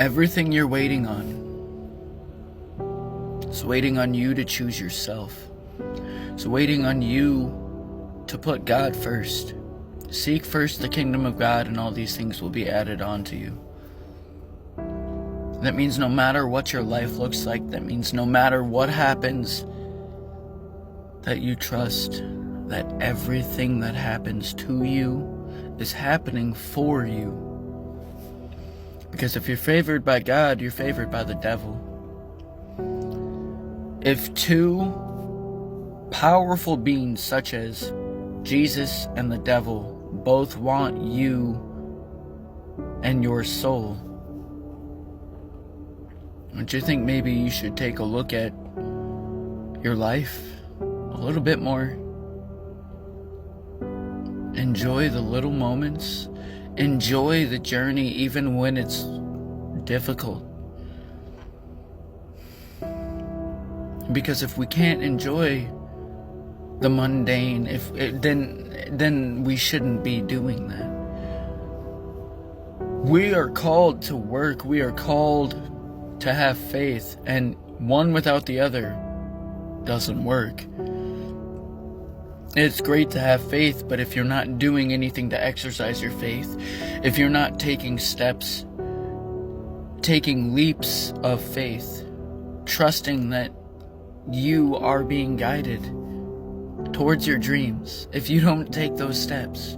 Everything you're waiting on is waiting on you to choose yourself. It's waiting on you to put God first. Seek first the kingdom of God, and all these things will be added on to you. That means no matter what your life looks like, that means no matter what happens, that you trust that everything that happens to you is happening for you. Because if you're favored by God, you're favored by the devil. If two powerful beings such as Jesus and the devil both want you and your soul, don't you think maybe you should take a look at your life a little bit more? Enjoy the little moments. Enjoy the journey even when it's difficult. Because if we can't enjoy the mundane, then we shouldn't be doing that. We are called to work. We are called to have faith, and one without the other doesn't work. It's great to have faith, but if you're not doing anything to exercise your faith, if you're not taking steps, taking leaps of faith, trusting that you are being guided towards your dreams, if you don't take those steps,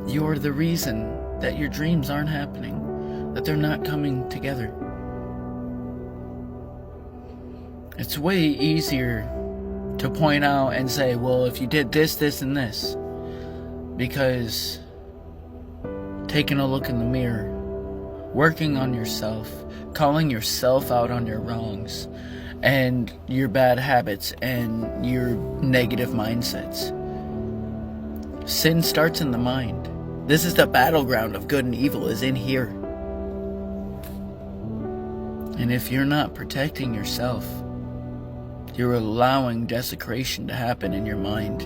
you're the reason that your dreams aren't happening, that they're not coming together. It's way easier to point out and say, well, if you did this, this, and this, because taking a look in the mirror, working on yourself, calling yourself out on your wrongs and your bad habits and your negative mindsets. Sin starts in the mind. This is the battleground of good and evil, is in here. And if you're not protecting yourself, you're allowing desecration to happen in your mind.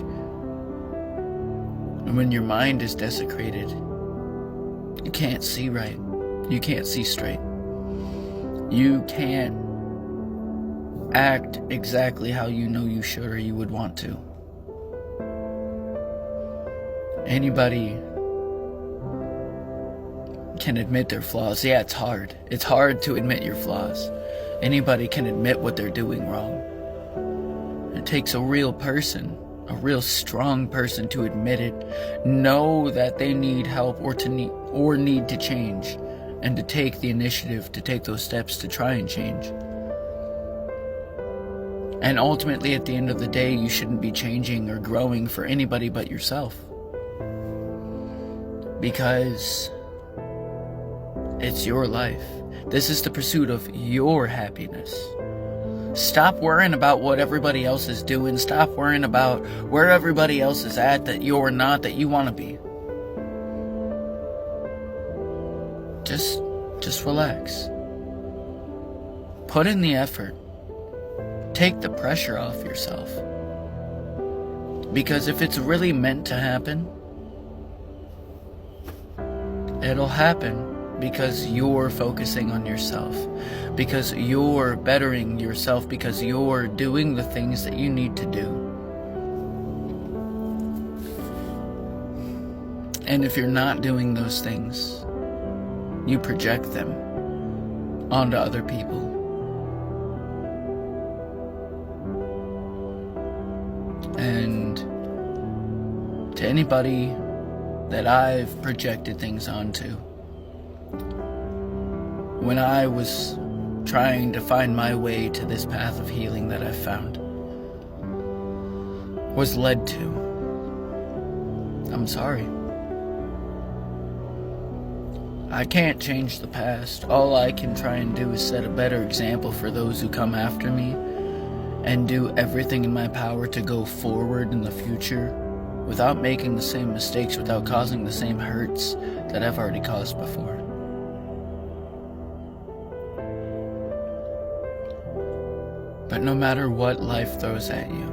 And when your mind is desecrated, you can't see right. You can't see straight. You can't act exactly how you know you should or you would want to. Anybody can admit their flaws. Yeah, it's hard. It's hard to admit your flaws. Anybody can admit what they're doing wrong. It takes a real person, a real strong person, to admit it, know that they need help or need to change, and to take the initiative to take those steps to try and change. And ultimately, at the end of the day, you shouldn't be changing or growing for anybody but yourself. Because it's your life. This is the pursuit of your happiness. Stop worrying about what everybody else is doing. Stop worrying about where everybody else is at that you're not, that you want to be. Just relax. Put in the effort. Take the pressure off yourself. Because if it's really meant to happen, it'll happen because you're focusing on yourself, because you're bettering yourself, because you're doing the things that you need to do. And if you're not doing those things, you project them onto other people. And to anybody that I've projected things onto, when I was trying to find my way to this path of healing that I've found, was led to, I'm sorry. I can't change the past. All I can try and do is set a better example for those who come after me, and do everything in my power to go forward in the future without making the same mistakes, without causing the same hurts that I've already caused before. But no matter what life throws at you,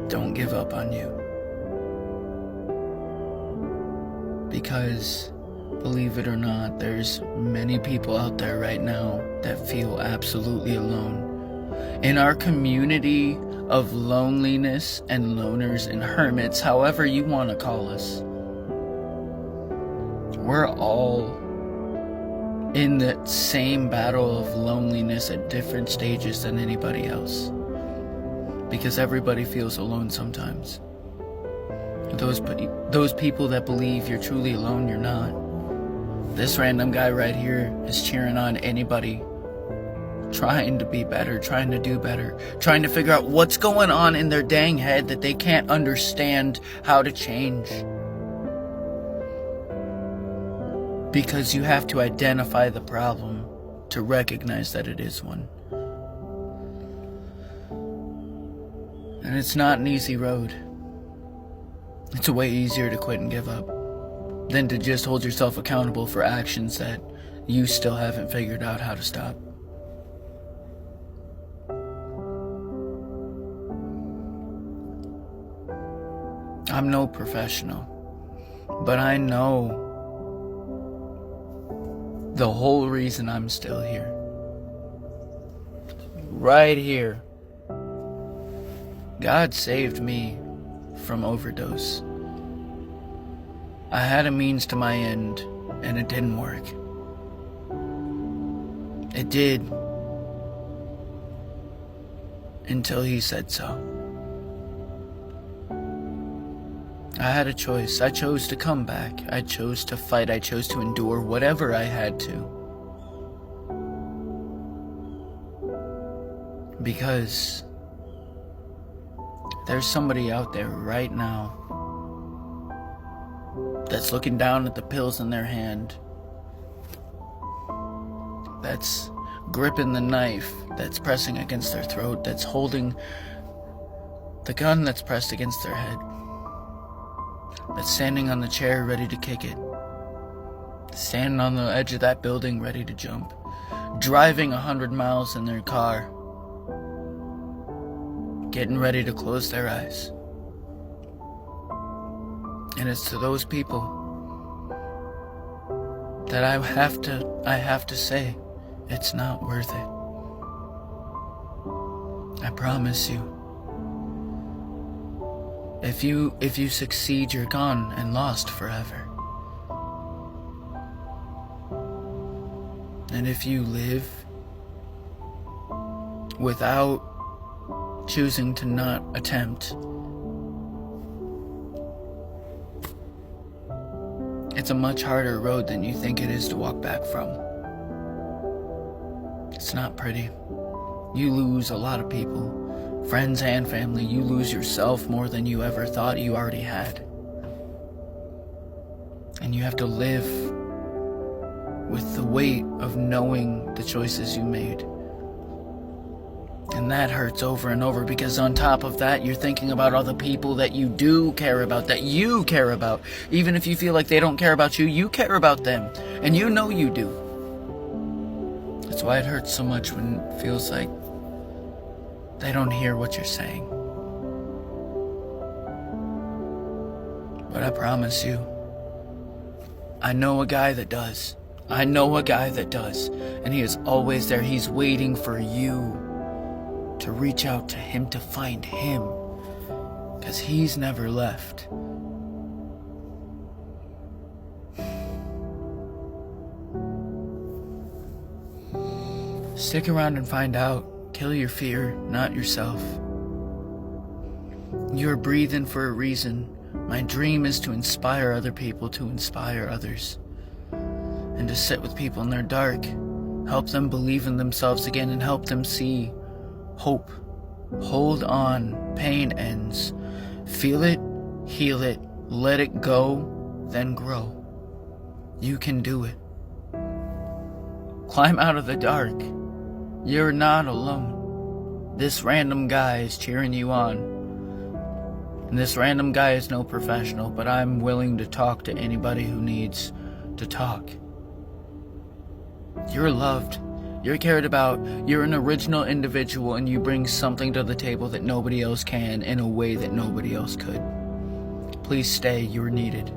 don't give up on you. Because, believe it or not, there's many people out there right now that feel absolutely alone. In our community of loneliness and loners and hermits, however you want to call us, we're all in the same battle of loneliness at different stages than anybody else. Because everybody feels alone sometimes. Those people that believe you're truly alone, you're not. This random guy right here is cheering on anybody trying to be better, trying to do better, trying to figure out what's going on in their dang head that they can't understand how to change. Because you have to identify the problem to recognize that it is one. And it's not an easy road. It's way easier to quit and give up than to just hold yourself accountable for actions that you still haven't figured out how to stop. I'm no professional, but I know the whole reason I'm still here. Right here. God saved me from overdose. I had a means to my end, and it didn't work. It did. Until he said so. I had a choice. I chose to come back. I chose to fight. I chose to endure whatever I had to. Because there's somebody out there right now that's looking down at the pills in their hand, that's gripping the knife that's pressing against their throat, that's holding the gun that's pressed against their head, that's standing on the chair ready to kick it, standing on the edge of that building ready to jump, driving 100 miles in their car, getting ready to close their eyes. And it's to those people that I have to say, it's not worth it. I promise you. If you succeed, you're gone and lost forever. And if you live without choosing to not attempt, it's a much harder road than you think it is to walk back from. It's not pretty. You lose a lot of people, friends and family. You lose yourself more than you ever thought you already had. And you have to live with the weight of knowing the choices you made. And that hurts over and over, because on top of that, you're thinking about all the people that you do care about, that you care about. Even if you feel like they don't care about you, you care about them. And you know you do. That's why it hurts so much when it feels like they don't hear what you're saying. But I promise you, I know a guy that does. I know a guy that does. And he is always there. He's waiting for you to reach out to him, to find him, because he's never left. Stick around and find out. Kill your fear, not yourself. You're breathing for a reason. My dream is to inspire other people, to inspire others, and to sit with people in their dark, help them believe in themselves again, and help them see hope. Hold on. Pain ends. Feel it, heal it, let it go, then grow. You can do it. Climb out of the dark. You're not alone. This random guy is cheering you on. And this random guy is no professional, but I'm willing to talk to anybody who needs to talk. You're loved. You're cared about. You're an original individual, and you bring something to the table that nobody else can in a way that nobody else could. Please stay. You're needed.